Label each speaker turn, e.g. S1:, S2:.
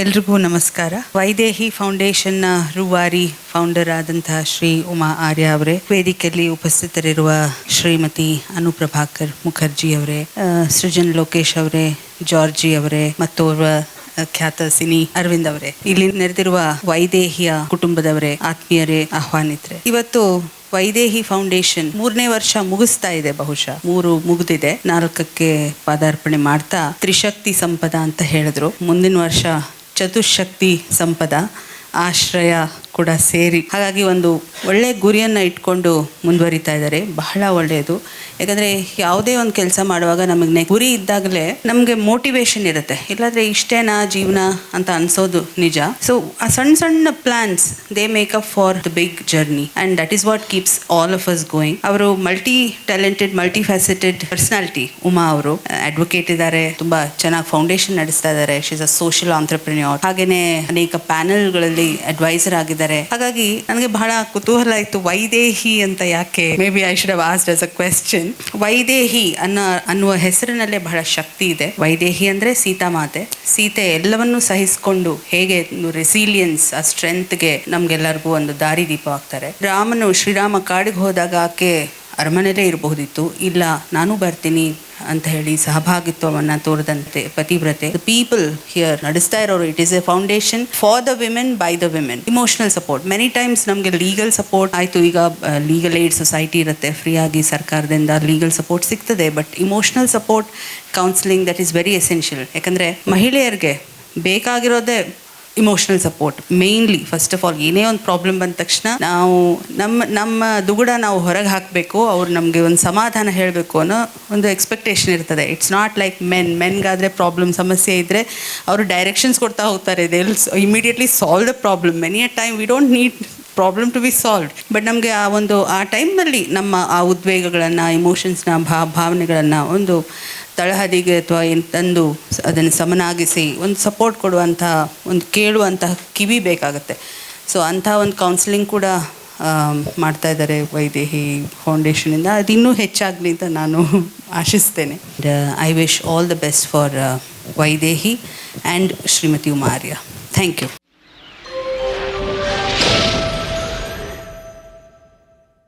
S1: ಎಲ್ರಿಗೂ ನಮಸ್ಕಾರ. ವೈದೇಹಿ ಫೌಂಡೇಶನ್ನ ರೂವಾರಿ ಫೌಂಡರ್ ಆದಂತಹ ಶ್ರೀ ಉಮಾ ಆರ್ಯ ಅವರೇ, ವೇದಿಕೆಯಲ್ಲಿ ಉಪಸ್ಥಿತರಿರುವ ಶ್ರೀಮತಿ ಅನುಪ್ರಭಾಕರ್ ಮುಖರ್ಜಿ ಅವರೇ, ಸೃಜನ್ ಲೋಕೇಶ್ ಅವರೇ, ಜಾರ್ಜಿ ಅವರೇ ಮತ್ತೋರ್ವ ಖ್ಯಾತ ಸಿನಿ ಅರವಿಂದ್ ಅವರೇ, ಇಲ್ಲಿ ನೆರೆದಿರುವ ವೈದೇಹಿಯ ಕುಟುಂಬದವರೇ, ಆತ್ಮೀಯರೇ, ಆಹ್ವಾನಿತರೆ, ಇವತ್ತು ವೈದೇಹಿ ಫೌಂಡೇಶನ್ 3ನೇ ವರ್ಷ ಮುಗಿಸ್ತಾ ಇದೆ. ಬಹುಶಃ 3 ಮುಗಿದಿದೆ, 4ಕ್ಕೆ ಪಾದಾರ್ಪಣೆ ಮಾಡ್ತಾ ತ್ರಿಶಕ್ತಿ ಸಂಪದ ಅಂತ ಹೇಳಿದ್ರು. ಮುಂದಿನ ವರ್ಷ ಚತುಶಕ್ತಿ ಸಂಪದ, ಆಶ್ರಯ ಕೂಡ ಸೇರಿ, ಹಾಗಾಗಿ ಒಂದು ಒಳ್ಳೆಯ ಗುರಿಯನ್ನು ಇಟ್ಕೊಂಡು ಮುಂದುವರಿತಾ ಇದ್ದಾರೆ. ಬಹಳ ಒಳ್ಳೆಯದು. ಯಾಕಂದರೆ ಯಾವುದೇ ಒಂದು ಕೆಲಸ ಮಾಡುವಾಗ ನಮಗೆ ಗುರಿ ಇದ್ದಾಗಲೇ ನಮಗೆ ಮೋಟಿವೇಶನ್ ಇರುತ್ತೆ. ಇಲ್ಲಾಂದರೆ ಇಷ್ಟೇನಾ ಜೀವನ ಅಂತ ಅನ್ಸೋದು ನಿಜ. ಸೊ ಆ ಸಣ್ಣ ಸಣ್ಣ plans they make up for the big journey and that is what keeps all of us going. ಅವರು multi talented, multi faceted personality. Uma ಅವರು ಅಡ್ವೊಕೇಟ್ ಇದ್ದಾರೆ, ತುಂಬ ಚೆನ್ನಾಗಿ ಫೌಂಡೇಶನ್ ನಡೆಸ್ತಾ ಇದ್ದಾರೆ. She is a social entrepreneur. ಹಾಗೆಯೇ ಅನೇಕ ಪ್ಯಾನೆಲ್ಗಳಲ್ಲಿ ಅಡ್ವೈಸರ್ ಆಗಿದ್ದಾರೆ. ಹಾಗಾಗಿ ನನಗೆ ಬಹಳ ಕುತೂಹಲ ಇತ್ತು, ವೈದೇಹಿ ಅಂತ ಯಾಕೆ. May be I should have asked as a question. Vaidehi ಅನ್ನುವ ಹೆಸರಿನಲ್ಲೇ ಬಹಳ ಶಕ್ತಿ ಇದೆ. ವೈದೇಹಿ ಅಂದರೆ ಸೀತಾಮಾತೆ. ಸೀತೆ ಎಲ್ಲವನ್ನೂ ಸಹಿಸಿಕೊಂಡು ಹೇಗೆ ರೆಸಿಲಿಯನ್ಸ್, ಆ ಸ್ಟ್ರೆಂತ್ಗೆ ನಮ್ಗೆಲ್ಲರಿಗೂ ಒಂದು ದಾರಿದೀಪವಾಗ್ತಾರೆ. ಶ್ರೀರಾಮ ಕಾಡಿಗೆ ಹೋದಾಗ ಆಕೆ ಅರಮನೆಯಲ್ಲೇ ಇರಬಹುದಿತ್ತು. ಇಲ್ಲ, ನಾನು ಬರ್ತೀನಿ ಅಂತ ಹೇಳಿ ಸಹಭಾಗಿತ್ವವನ್ನು ತೋರಿದಂತೆ ಪತಿವ್ರತೆ. ದ ಪೀಪಲ್ ಹಿಯರ್ ನಡೆಸ್ತಾ ಇರೋರು, it is a foundation for the women by the women. Emotional support many times ನಮಗೆ ಲೀಗಲ್ ಸಪೋರ್ಟ್ ಆಯಿತು. ಈಗ ಲೀಗಲ್ ಏಡ್ ಸೊಸೈಟಿ ಇರುತ್ತೆ, ಫ್ರೀಯಾಗಿ ಸರ್ಕಾರದಿಂದ ಲೀಗಲ್ ಸಪೋರ್ಟ್ ಸಿಗ್ತದೆ. But emotional support, counselling, that is very essential. ಯಾಕಂದರೆ ಮಹಿಳೆಯರಿಗೆ ಬೇಕಾಗಿರೋದೇ emotional support mainly. First of all, ಏನೇ ಒಂದು ಪ್ರಾಬ್ಲಮ್ ಬಂದ ತಕ್ಷಣ ನಾವು ನಮ್ಮ ದುಗುಡ ನಾವು ಹೊರಗೆ ಹಾಕಬೇಕು, ಅವ್ರು ನಮಗೆ ಒಂದು ಸಮಾಧಾನ ಹೇಳಬೇಕು ಅನ್ನೋ ಒಂದು ಎಕ್ಸ್ಪೆಕ್ಟೇಷನ್ ಇರ್ತದೆ. ಇಟ್ಸ್ ನಾಟ್ ಲೈಕ್ ಮೆನ್ಗಾದರೆ ಪ್ರಾಬ್ಲಮ್, ಸಮಸ್ಯೆ ಇದ್ದರೆ ಅವರು ಡೈರೆಕ್ಷನ್ಸ್ ಕೊಡ್ತಾ ಹೋಗ್ತಾರೆ. They will immediately solve the problem. Many a time we don't need problem to be solved. But ನಮಗೆ ಆ ಟೈಮ್ನಲ್ಲಿ ನಮ್ಮ ಆ ಉದ್ವೇಗಗಳನ್ನು, ಇಮೋಷನ್ಸ್ನ, ಭಾವನೆಗಳನ್ನು ಒಂದು ತಳಹದಿಗೆ ಅಥವಾ ತಂದು ಅದನ್ನು ಸಮನಾಗಿಸಿ ಒಂದು ಸಪೋರ್ಟ್ ಕೊಡುವಂಥ, ಒಂದು ಕೇಳುವಂತಹ ಕಿವಿ ಬೇಕಾಗುತ್ತೆ. ಸೊ ಅಂಥ ಒಂದು ಕೌನ್ಸಿಲಿಂಗ್ ಕೂಡ ಮಾಡ್ತಾ ಇದ್ದಾರೆ ವೈದೇಹಿ ಫೌಂಡೇಶನಿಂದ. ಅದು ಇನ್ನೂ ಹೆಚ್ಚಾಗಲಿ ಅಂತ ನಾನು ಆಶಿಸ್ತೇನೆ. I wish all the best for Vaidehi and Shrimati Uma Arya. Thank you.